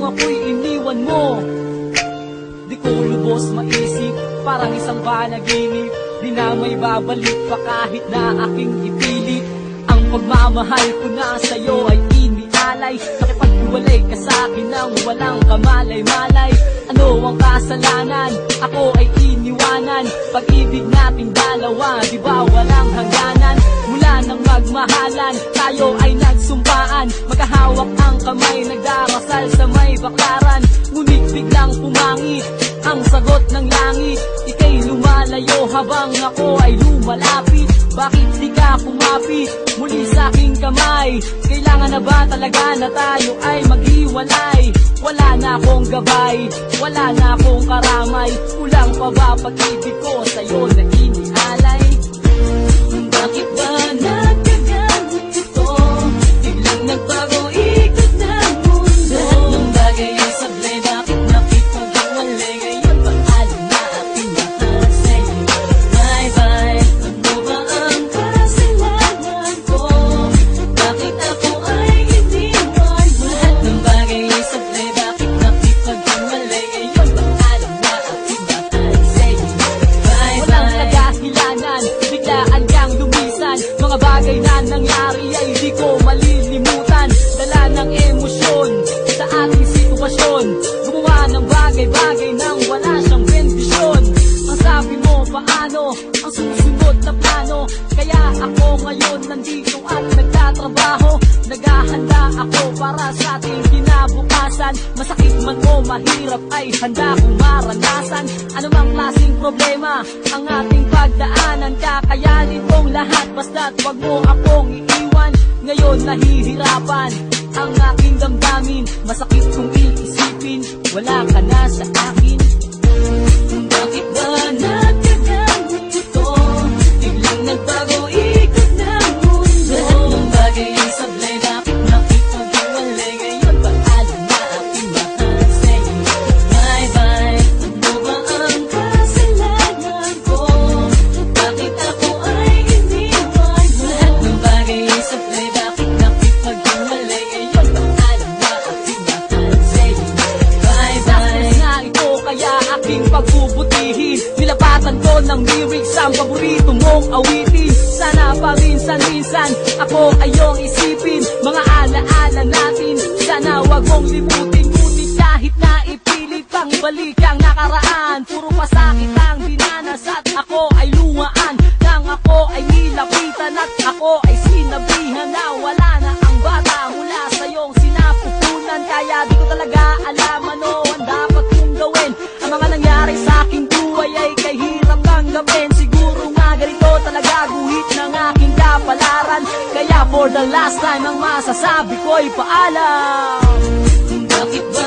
ako'y iniwan mo. Di ko lubos maisip, parang isang panaginip. Di na may babalik pa kahit na aking ipilit. Ang pagmamahal ko na sa'yo ay inialay. Nakipaghiwalay ka sa'kin nang walang kamalay-malay. Ano ang kasalanan? Ako ay iniwanan. Pag-ibig nating dalawa, di ba walang hangganan? Mula nang magmahalan, tayo ay nagsumpaan. Magkahawak ang kamay, nagdarasal sa may baklaran. Ngunit biglang pumangit ang sagot ng langit. Ika'y lumalayo habang ako ay lumalapit. Bakit di ka kumapit muli sa aking kamay? Kailangan na ba talaga na tayo ay maghiwalay? Wala na akong gabay, wala na akong karamay. Kulang pa ba pag-ibig ko sa'yo na inialay? Bakit ba nagkaganito? Biglang nagbago ikot ng mundo. Lahat ng bagay ay sablay, bakit nakipag-iwalay? Ngayon pag-alam na aking mahal sa'yo. Bye-bye, ano ba ang kasalanan ko? Bakit ako ay iniwan mo? Lahat ng bagay ay sablay, bakit nakipag-iwalay? Ngayon pag-alam na aking mahal sa'yo. Bye-bye. Walang kadahilanan, biglaan kang lumisan. Mga bagay na nangyari ay di ko malilimutan. Dala ng emosyon sa ating sitwasyon. Gumawa ng bagay-bagay nang wala siyang bendisyon. Ang sabi mo paano ang susunod na plano? Kaya ako ngayon nandito at nagtatrabaho. Naghahanda ako para sa ating kinabukasan. Masakit man o mahirap ay handa kong maranasan. Anumang klaseng problema ang ating pagdaanan, kakayanin kong lahat basta't wag mo akong iiwan. Ngayon nahihirapan ang aking damdamin. Masakit kong iisipin, wala ka na sa akin. Bakit ba nagkaganito? Biglang nagbago ikot ng mundo. Lahat ng bagay ay sablay, bakit nakipag-iwalay? Ngayon pag-alam na aking mahal sa'yo. Bye-bye, ano ba ang kasalanan ko? Bakit ako ay iniwan mo? Lahat ng bagay ay sablay, bakit nakipag-iwalay? Ngayon pag-alam na aking mahal sa'yo. Bye-bye. Success na ito kaya aking pagbubutihin. Nilapatan ko ng lyrics ang paborito mong awitin. Sana paminsan-minsan ako ay iyong isipin. Mga alaala natin, sana wag mong limutin. Ngunit kahit na ipilit pang ibalik ang nakaraan, puro pasakit ang dinanas at ako ay lumaan. Nang ako ay nilapitan at ako ay sinabihan na wala na ang bata mula sa iyong sinapupunan. Kaya di ko talaga alam ano ang dapat kong gawin. Ang mga nangyari sa aking buhay ay kahirap tanggapin. Siguro nga ganito talaga guhit ng aking kapalaran. Kaya for the last time ang masasabi ko'y paalam. Bakit ba